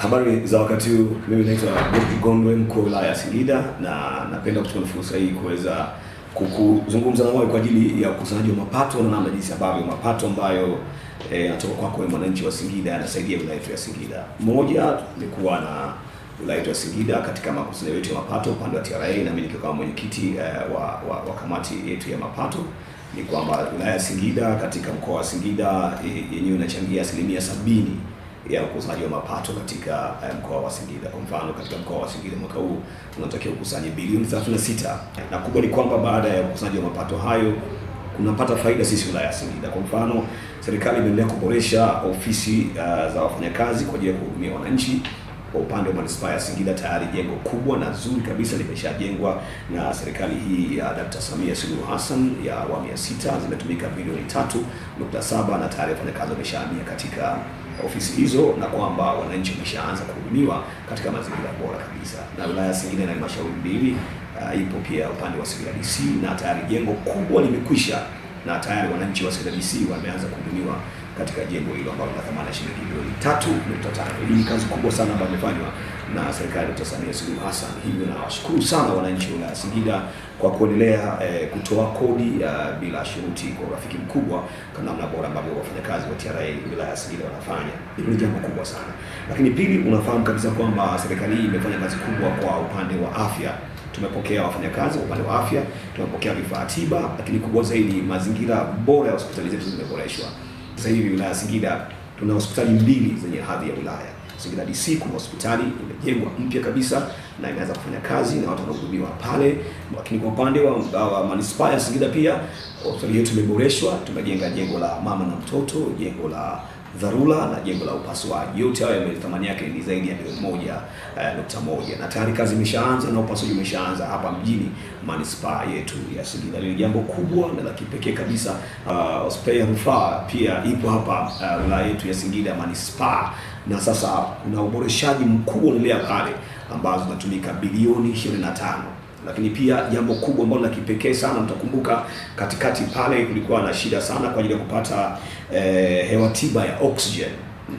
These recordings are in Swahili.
Habari za wakati huu, mimi naitwa Godfrey Gondwe, mkuu wa wilaya ya Singida, na napenda kuchukua fursa hii kuweza kuzungumza na wewe kwa ajili ya ukusanyaji wa mapato na namna jinsi ambavyo mapato ambayo yanatoka kwako wewe mwananchi wa Singida yanasaidia wilaya yetu ya Singida. Moja, tumekuwa na wilaya yetu ya Singida katika makusanyo yetu ya mapato upande wa TRA, na mimi nikiwa kama mwenyekiti wa kamati yetu ya mapato, ni kwamba wilaya ya Singida katika mkoa wa Singida yenyewe inachangia 70% ya ukusanyaji wa mapato katika mkoa wa Singida. Kwa mfano, katika mkoa wa Singida mwaka huu tunatakiwa kukusanya bilioni 36, na kubwa ni kwamba baada ya ukusanyaji wa mapato hayo kunapata faida sisi wilaya ya Singida. Kwa mfano, serikali imeendelea kuboresha ofisi za wafanyakazi kwa ajili ya kuhudumia wananchi. Kwa upande wa manispaa ya Singida tayari jengo kubwa na zuri kabisa limeshajengwa na serikali hii ya Dr. Samia Suluhu Hassan ya awamu ya 6, zimetumika bilioni 3.7 na tayari wafanyakazi wameshahamia katika ofisi hizo, na kwamba wananchi wameshaanza kuhudumiwa katika mazingira bora kabisa. Na wilaya ya Singida ina halmashauri mbili, ipo pia upande wa Singida DC, na tayari jengo kubwa limekwisha na tayari wananchi wa Singida DC wameanza kuhudumiwa katika jengo hilo ambalo lina thamani ya shilingi bilioni 3.5. Hii ni kazi kubwa sana ambayo imefanywa na serikali ya Dr. Samia Suluhu Hassan. Hivyo nawashukuru sana wananchi wa Singida kwa kuendelea kutoa kodi bila shuruti kwa urafiki mkubwa, kwa namna bora ambavyo wafanyakazi wa TRA wilaya ya Singida wanafanya. Hilo ni jambo kubwa sana. Lakini pili, unafahamu kabisa kwamba serikali hii imefanya kazi kubwa kwa upande wa afya. Tumepokea wafanyakazi upande wa afya, tumepokea vifaa tiba, lakini kubwa zaidi mazingira bora ya hospitali zetu zimeboreshwa. Sasa hivi wilaya ya Singida tuna hospitali mbili zenye hadhi ya wilaya. Singida DC kuna hospitali imejengwa mpya kabisa na imeanza kufanya kazi na watu wanahudumiwa pale. Lakini kwa upande wa manispaa ya Singida pia hospitali yetu imeboreshwa, tumejenga jengo la mama na mtoto, jengo la dharura na jengo la upasuaji. Yote hayo thamani yake ni zaidi ya bilioni 1.1, na tayari kazi imeshaanza na upasuaji umeshaanza hapa mjini manispaa yetu ya Singida. Ni jambo kubwa na la kipekee kabisa. Hospitali ya rufaa pia ipo hapa wilaya yetu ya Singida manispaa, na sasa kuna uboreshaji mkubwa unaendelea pale ambazo zinatumika bilioni 25. Lakini pia jambo kubwa ambalo la kipekee sana, mtakumbuka katikati pale kulikuwa na shida sana kwa ajili ya kupata hewa tiba ya oxygen,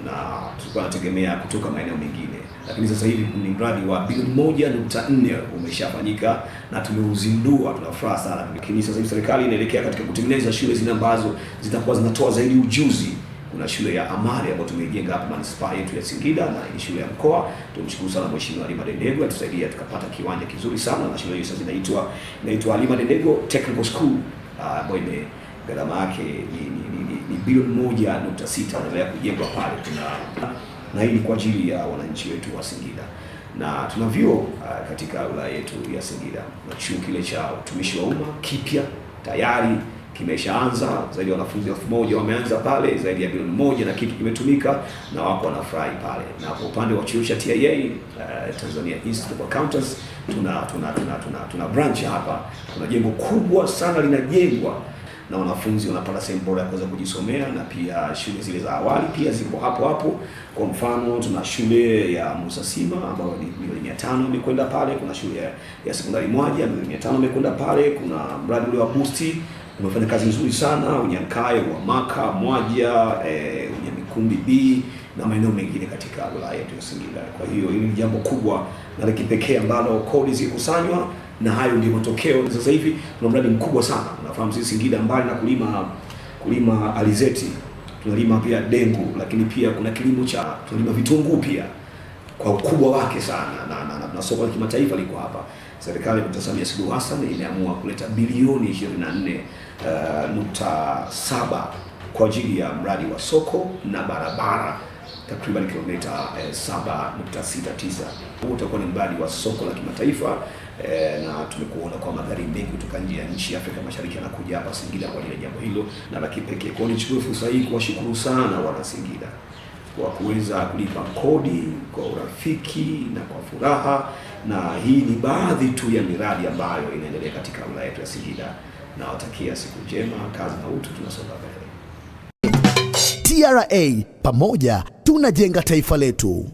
na tulikuwa tunategemea kutoka maeneo mengine, lakini sasa hivi ni mradi wa bilioni 1.4 umeshafanyika na tumeuzindua. Tunafurahi sana. Lakini sasa hivi serikali inaelekea katika kutengeneza shule zile ambazo zitakuwa zinatoa zaidi ujuzi. Kuna shule ya amali ambayo tumeijenga hapa manispaa yetu ya Singida, na ni shule ya mkoa. Tumshukuru sana Mheshimiwa Halima Dendego atusaidia tukapata kiwanja kizuri sana, na shule hiyo sasa inaitwa Halima Dendego Technical School, ambayo gharama yake ni bilioni 1.6 inaendelea kujengwa pale. Na hii ni kwa ajili ya wananchi wetu wa Singida, na tuna vyuo katika wilaya yetu ya Singida, na chuo kile cha utumishi wa umma kipya tayari kimeshaanza, zaidi ya wanafunzi 1000 wameanza pale, zaidi ya bilioni 1 na kitu kimetumika na wako wanafurahi pale. Na kwa upande wa chuo cha TIA, Tanzania Institute of Accountants, tuna branch hapa. Kuna jengo kubwa sana linajengwa na wanafunzi wanapata sehemu bora ya kuweza kujisomea, na pia shule zile za awali pia ziko hapo. Kwa mfano, tuna shule ya Musa Sima ambayo ni milioni 500 imekwenda pale. Kuna shule ya sekondari Mwaja milioni 500 imekwenda pale. Kuna mradi ule wa Boost umefanya kazi nzuri sana, Unyankayo, Maka, Mwaja, Unyamikumbi B na maeneo mengine katika wilaya yetu ya Singida. Kwa hiyo hili ni jambo kubwa na la kipekee ambalo kodi zikusanywa, na hayo ndio matokeo. Sasa hivi tuna mradi mkubwa sana. Unafahamu sisi Singida mbali na kulima alizeti, tunalima pia dengu, lakini pia kuna kilimo tunalima vitunguu pia kwa ukubwa wake sana, na soko la kimataifa liko hapa. Serikali ya Dr. Samia Suluhu Hassan imeamua kuleta bilioni 24.7 kwa ajili ya mradi wa soko na barabara takriban kilomita 7.69. Huu utakuwa ni mradi wa soko la kimataifa, na tumekuona kwa magari mengi kutoka nje ya nchi ya Afrika Mashariki yanakuja hapa Singida kwa ajili ya jambo hilo na la kipekee. Kwa hiyo nichukue fursa hii kuwashukuru sana wana Singida kwa kuweza kulipa kodi kwa urafiki na kwa furaha, na hii ni baadhi tu ya miradi ambayo inaendelea katika wilaya yetu ya Singida. Nawatakia siku njema, kazi na utu, tunasonga mbele. TRA, pamoja tunajenga taifa letu.